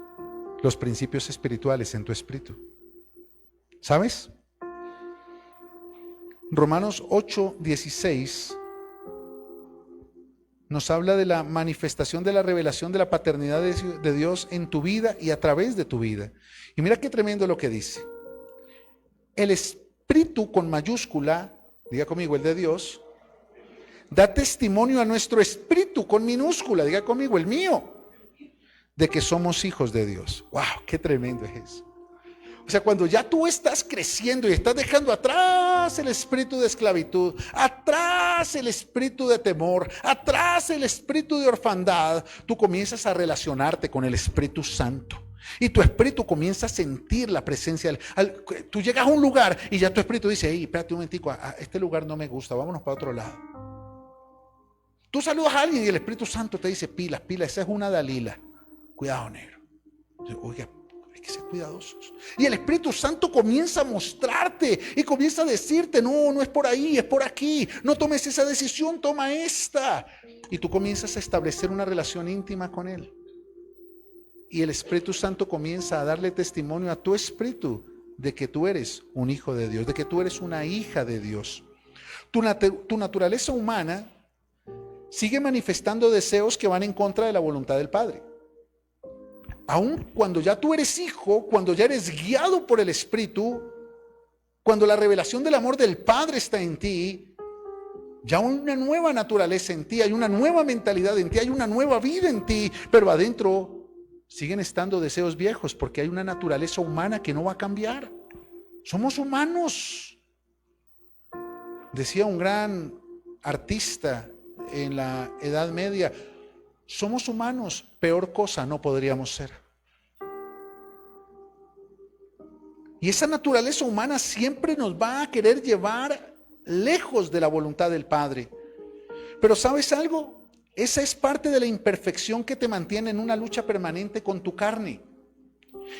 Speaker 1: los principios espirituales en tu espíritu. ¿Sabes? Romanos 8:16 nos habla de la manifestación de la revelación de la paternidad de Dios en tu vida y a través de tu vida. Y mira qué tremendo lo que dice. El espíritu con mayúscula, diga conmigo, el de Dios, da testimonio a nuestro espíritu con minúscula, diga conmigo, el mío, de que somos hijos de Dios. ¡Wow! ¡Qué tremendo es eso! O sea, cuando ya tú estás creciendo y estás dejando atrás el espíritu de esclavitud, atrás el espíritu de temor, atrás el espíritu de orfandad, tú comienzas a relacionarte con el Espíritu Santo. Y tu espíritu comienza a sentir la presencia. Tú llegas a un lugar y ya tu espíritu dice, hey, espérate un momentico, este lugar no me gusta, vámonos para otro lado. Tú saludas a alguien y el Espíritu Santo te dice, pilas, esa es una Dalila. Cuidado, negro. Oiga, hay que ser cuidadosos. Y el Espíritu Santo comienza a mostrarte y comienza a decirte, no es por ahí, es por aquí. No tomes esa decisión, toma esta. Y tú comienzas a establecer una relación íntima con Él. Y el Espíritu Santo comienza a darle testimonio a tu espíritu de que tú eres un hijo de Dios, de que tú eres una hija de Dios. Tu naturaleza humana sigue manifestando deseos que van en contra de la voluntad del Padre. Aun cuando ya tú eres hijo, cuando ya eres guiado por el Espíritu, cuando la revelación del amor del Padre está en ti, ya hay una nueva naturaleza en ti, hay una nueva mentalidad en ti, hay una nueva vida en ti, pero adentro siguen estando deseos viejos porque hay una naturaleza humana que no va a cambiar. Somos humanos. Decía un gran artista en la Edad Media, somos humanos, peor cosa no podríamos ser. Y esa naturaleza humana siempre nos va a querer llevar lejos de la voluntad del Padre. Pero ¿sabes algo? Esa es parte de la imperfección que te mantiene en una lucha permanente con tu carne.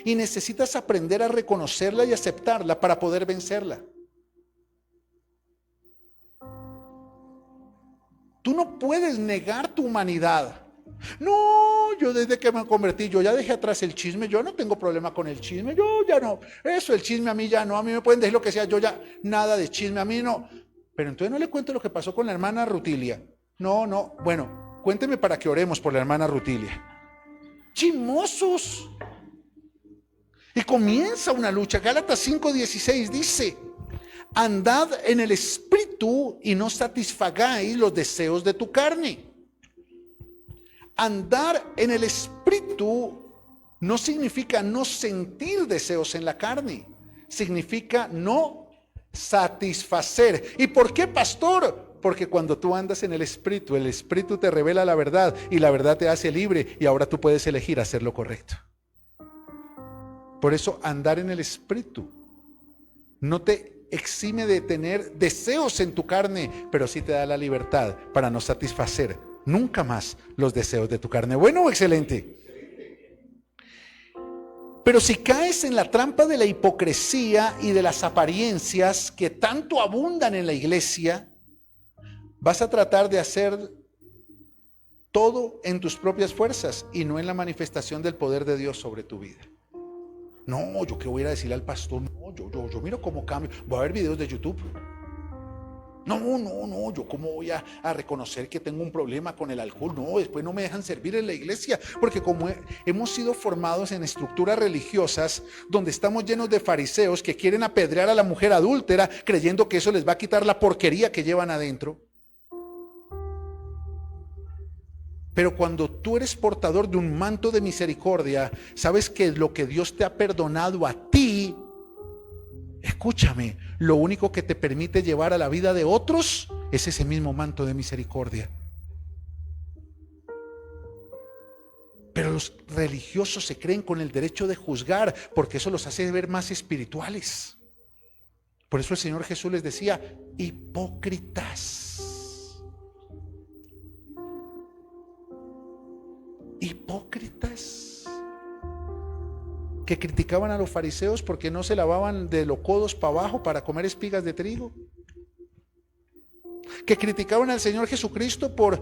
Speaker 1: Y necesitas aprender a reconocerla y aceptarla para poder vencerla. Tú no puedes negar tu humanidad. No, yo desde que me convertí, yo ya dejé atrás el chisme, yo no tengo problema con el chisme, yo ya no, eso el chisme a mí ya no, a mí me pueden decir lo que sea, yo ya nada de chisme, a mí no. Pero entonces no le cuento lo que pasó con la hermana Rutilia. No, bueno, cuénteme para que oremos por la hermana Rutilia. Chismosos. Y comienza una lucha. Gálatas 5:16 dice: andad en el espíritu y no satisfagáis los deseos de tu carne. Andar en el espíritu no significa no sentir deseos en la carne, significa no satisfacer. ¿Y por qué, pastor? Porque cuando tú andas en el espíritu te revela la verdad y la verdad te hace libre y ahora tú puedes elegir hacer lo correcto. Por eso andar en el espíritu no te exime de tener deseos en tu carne, pero sí te da la libertad para no satisfacer nunca más los deseos de tu carne. Bueno, excelente. Pero si caes en la trampa de la hipocresía y de las apariencias que tanto abundan en la iglesia, vas a tratar de hacer todo en tus propias fuerzas y no en la manifestación del poder de Dios sobre tu vida. No, yo qué voy a decirle al pastor, no, yo miro cómo cambio, voy a ver videos de YouTube. No, yo cómo voy a reconocer que tengo un problema con el alcohol. No, después no me dejan servir en la iglesia, porque como hemos sido formados en estructuras religiosas donde estamos llenos de fariseos que quieren apedrear a la mujer adúltera creyendo que eso les va a quitar la porquería que llevan adentro. Pero cuando tú eres portador de un manto de misericordia, sabes que lo que Dios te ha perdonado a ti, escúchame, lo único que te permite llevar a la vida de otros es ese mismo manto de misericordia. Pero los religiosos se creen con el derecho de juzgar porque eso los hace ver más espirituales. Por eso el Señor Jesús les decía, hipócritas. Hipócritas que criticaban a los fariseos porque no se lavaban de los codos para abajo para comer espigas de trigo, que criticaban al Señor Jesucristo por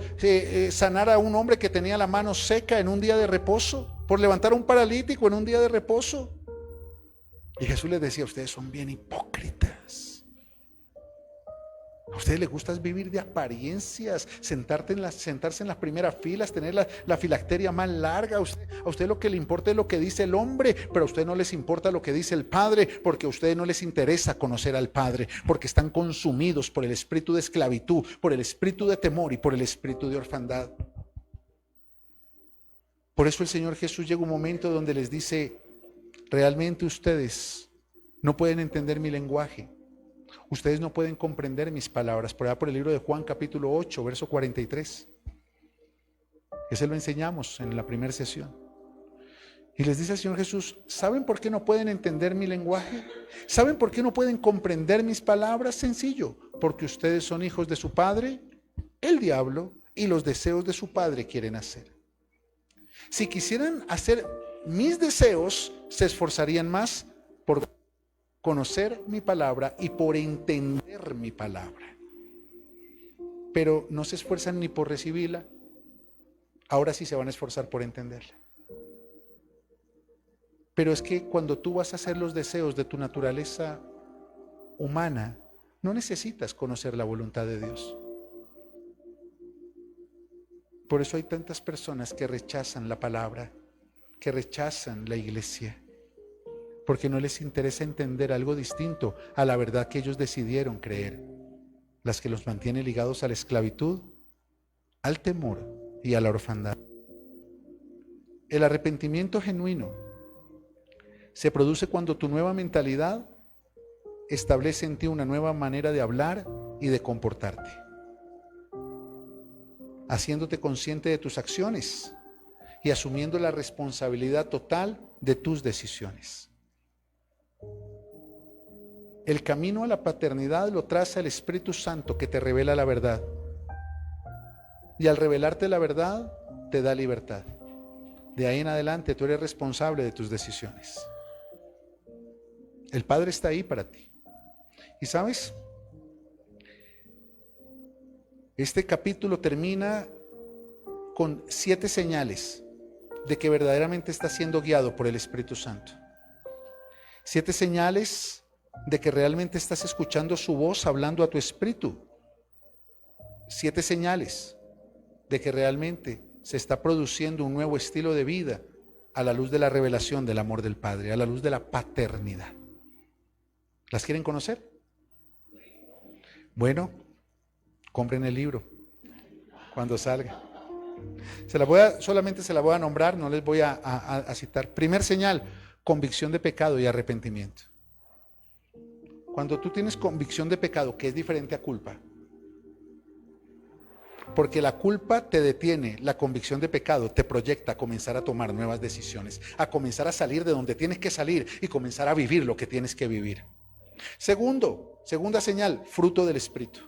Speaker 1: sanar a un hombre que tenía la mano seca en un día de reposo, por levantar a un paralítico en un día de reposo. Y Jesús les decía, ustedes son bien hipócritas. A ustedes les gusta vivir de apariencias, sentarse en las primeras filas, tener la filacteria más larga. A usted lo que le importa es lo que dice el hombre, pero a usted no les importa lo que dice el Padre, porque a ustedes no les interesa conocer al Padre, porque están consumidos por el espíritu de esclavitud, por el espíritu de temor y por el espíritu de orfandad. Por eso el Señor Jesús llega un momento donde les dice, realmente ustedes no pueden entender mi lenguaje. Ustedes no pueden comprender mis palabras. Por allá por el libro de Juan capítulo 8, verso 43. Ese lo enseñamos en la primera sesión. Y les dice el Señor Jesús, ¿saben por qué no pueden entender mi lenguaje? ¿Saben por qué no pueden comprender mis palabras? Sencillo, porque ustedes son hijos de su padre, el diablo, y los deseos de su padre quieren hacer. Si quisieran hacer mis deseos, se esforzarían más por conocer mi palabra y por entender mi palabra. Pero no se esfuerzan ni por recibirla, ahora sí se van a esforzar por entenderla. Pero es que cuando tú vas a hacer los deseos de tu naturaleza humana, no necesitas conocer la voluntad de Dios. Por eso hay tantas personas que rechazan la palabra, que rechazan la iglesia, porque no les interesa entender algo distinto a la verdad que ellos decidieron creer, las que los mantiene ligados a la esclavitud, al temor y a la orfandad. El arrepentimiento genuino se produce cuando tu nueva mentalidad establece en ti una nueva manera de hablar y de comportarte, haciéndote consciente de tus acciones y asumiendo la responsabilidad total de tus decisiones. El camino a la paternidad lo traza el Espíritu Santo que te revela la verdad. Y al revelarte la verdad, te da libertad. De ahí en adelante tú eres responsable de tus decisiones. El Padre está ahí para ti. Y sabes, este capítulo termina con 7 señales de que verdaderamente estás siendo guiado por el Espíritu Santo. 7 señales de que realmente estás escuchando su voz hablando a tu espíritu. 7 señales de que realmente se está produciendo un nuevo estilo de vida a la luz de la revelación del amor del Padre, a la luz de la paternidad. ¿Las quieren conocer? Bueno, compren el libro cuando salga. Solamente se la voy a nombrar, no les voy a citar. Primer señal, convicción de pecado y arrepentimiento. Cuando tú tienes convicción de pecado, que es diferente a culpa, porque la culpa te detiene, la convicción de pecado te proyecta a comenzar a tomar nuevas decisiones, a comenzar a salir de donde tienes que salir y comenzar a vivir lo que tienes que vivir. Segunda señal, fruto del Espíritu.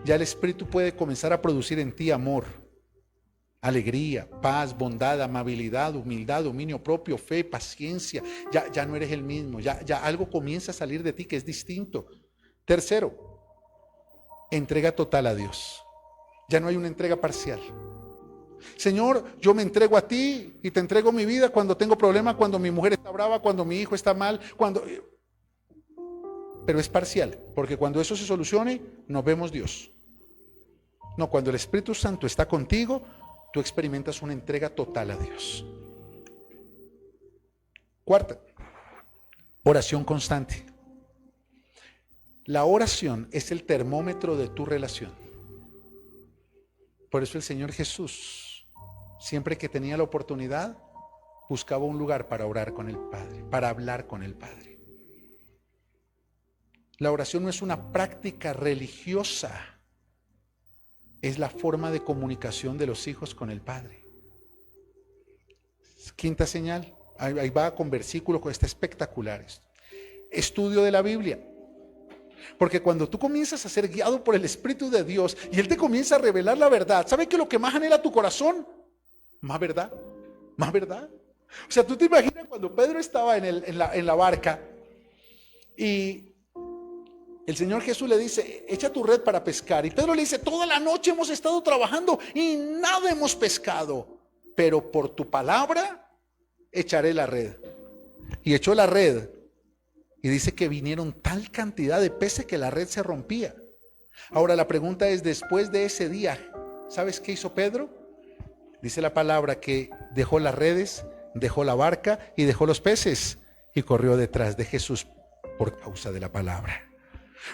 Speaker 1: Ya el Espíritu puede comenzar a producir en ti amor, Alegría, paz, bondad, amabilidad, humildad, dominio propio, fe, paciencia. Ya no eres el mismo, ya algo comienza a salir de ti que es distinto. Tercero, entrega total a Dios. Ya no hay una entrega parcial. Señor, yo me entrego a ti y te entrego mi vida cuando tengo problemas, cuando mi mujer está brava, cuando mi hijo está mal, pero es parcial, porque cuando eso se solucione, nos vemos Dios. No, cuando el Espíritu Santo está contigo, tú experimentas una entrega total a Dios. Cuarta, oración constante. La oración es el termómetro de tu relación. Por eso el Señor Jesús, siempre que tenía la oportunidad, buscaba un lugar para orar con el Padre, para hablar con el Padre. La oración no es una práctica religiosa, es la forma de comunicación de los hijos con el Padre. Quinta señal, ahí va con versículos, está espectacular esto. Estudio de la Biblia. Porque cuando tú comienzas a ser guiado por el Espíritu de Dios y Él te comienza a revelar la verdad, ¿sabe qué es lo que más anhela tu corazón? Más verdad, más verdad. O sea, tú te imaginas cuando Pedro estaba en la barca y el Señor Jesús le dice, echa tu red para pescar. Y Pedro le dice, toda la noche hemos estado trabajando y nada hemos pescado, pero por tu palabra echaré la red. Y echó la red y dice que vinieron tal cantidad de peces que la red se rompía. Ahora la pregunta es, después de ese día, ¿sabes qué hizo Pedro? Dice la palabra que dejó las redes, dejó la barca y dejó los peces y corrió detrás de Jesús por causa de la palabra.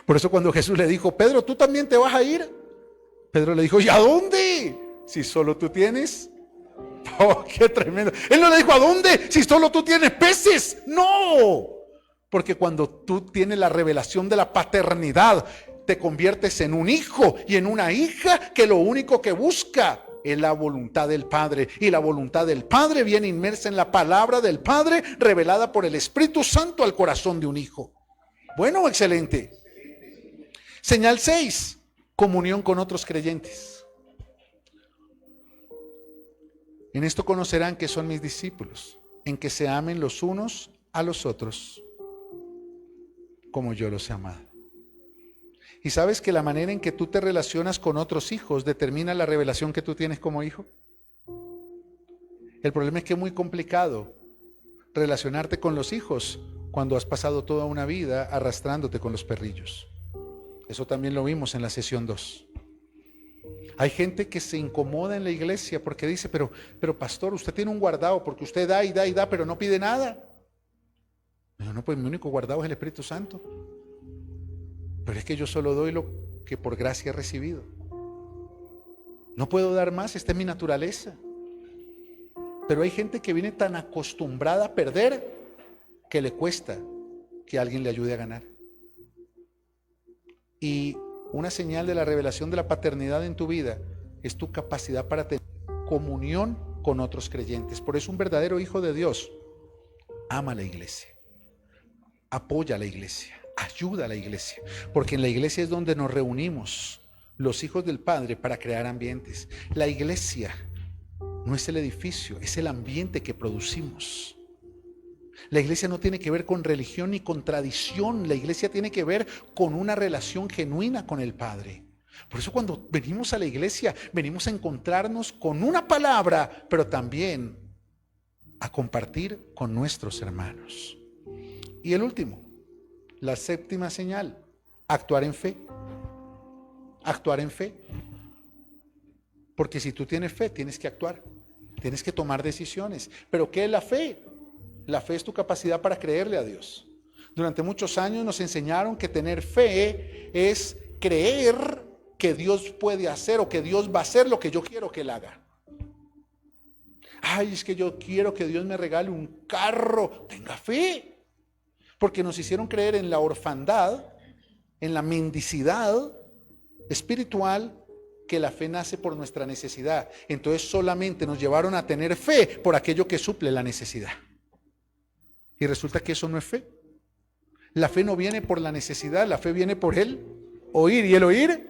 Speaker 1: Por eso cuando Jesús le dijo, Pedro, ¿tú también te vas a ir? Pedro le dijo, ¿y a dónde? Si solo tú tienes. Oh, qué tremendo. Él no le dijo, ¿a dónde? Si solo tú tienes peces. No. Porque cuando tú tienes la revelación de la paternidad, te conviertes en un hijo y en una hija que lo único que busca es la voluntad del Padre. Y la voluntad del Padre viene inmersa en la palabra del Padre, revelada por el Espíritu Santo al corazón de un hijo. Bueno, excelente. Señal 6, comunión con otros creyentes. En esto conocerán que son mis discípulos, en que se amen los unos a los otros, como yo los he amado. ¿Y sabes que la manera en que tú te relacionas con otros hijos determina la revelación que tú tienes como hijo? El problema es que es muy complicado relacionarte con los hijos cuando has pasado toda una vida arrastrándote con los perrillos. Eso también lo vimos en la sesión 2. Hay gente que se incomoda en la iglesia porque dice, pero pastor, usted tiene un guardado porque usted da y da y da, pero no pide nada. No, pues mi único guardado es el Espíritu Santo. Pero es que yo solo doy lo que por gracia he recibido. No puedo dar más, esta es mi naturaleza. Pero hay gente que viene tan acostumbrada a perder que le cuesta que alguien le ayude a ganar. Y una señal de la revelación de la paternidad en tu vida es tu capacidad para tener comunión con otros creyentes. Por eso un verdadero hijo de Dios ama a la iglesia, apoya a la iglesia, ayuda a la iglesia, porque en la iglesia es donde nos reunimos los hijos del Padre para crear ambientes. La iglesia no es el edificio, es el ambiente que producimos. La iglesia no tiene que ver con religión ni con tradición. La iglesia tiene que ver con una relación genuina con el Padre. Por eso cuando venimos a la iglesia, venimos a encontrarnos con una palabra, pero también a compartir con nuestros hermanos. Y el último, la séptima señal, actuar en fe. Actuar en fe. Porque si tú tienes fe, tienes que actuar. Tienes que tomar decisiones. ¿Pero qué es la fe? La fe es tu capacidad para creerle a Dios. Durante muchos años nos enseñaron que tener fe es creer que Dios puede hacer o que Dios va a hacer lo que yo quiero que Él haga. Ay, es que yo quiero que Dios me regale un carro. Tenga fe. Porque nos hicieron creer en la orfandad, en la mendicidad espiritual, que la fe nace por nuestra necesidad. Entonces solamente nos llevaron a tener fe por aquello que suple la necesidad. Y resulta que eso no es fe. La fe no viene por la necesidad, la fe viene por el oír. ¿Y el oír?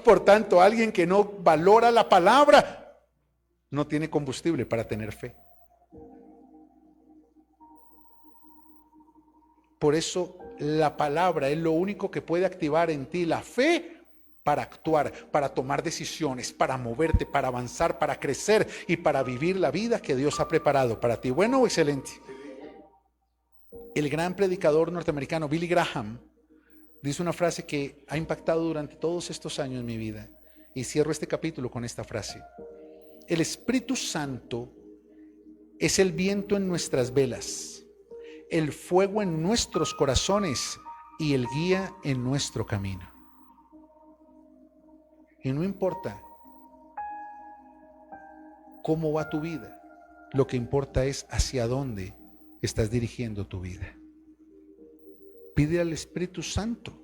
Speaker 1: Por tanto, alguien que no valora la palabra no tiene combustible para tener fe. Por eso la palabra es lo único que puede activar en ti la fe para actuar, para tomar decisiones, para moverte, para avanzar, para crecer y para vivir la vida que Dios ha preparado para ti. ¿Bueno o excelente? El gran predicador norteamericano Billy Graham dice una frase que ha impactado durante todos estos años en mi vida. Y cierro este capítulo con esta frase. El Espíritu Santo es el viento en nuestras velas, el fuego en nuestros corazones y el guía en nuestro camino. Y no importa cómo va tu vida, lo que importa es hacia dónde estás dirigiendo tu vida. Pide al Espíritu Santo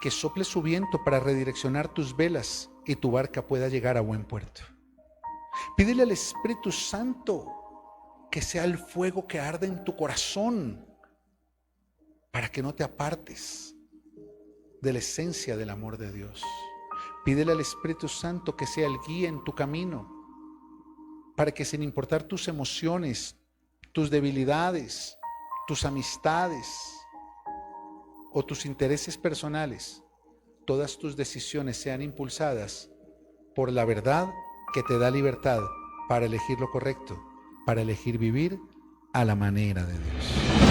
Speaker 1: que sople su viento para redireccionar tus velas y tu barca pueda llegar a buen puerto. Pídele al Espíritu Santo que sea el fuego que arde en tu corazón para que no te apartes de la esencia del amor de Dios. Pídele al Espíritu Santo que sea el guía en tu camino para que, sin importar tus emociones, tus debilidades, tus amistades o tus intereses personales, todas tus decisiones sean impulsadas por la verdad que te da libertad para elegir lo correcto, para elegir vivir a la manera de Dios.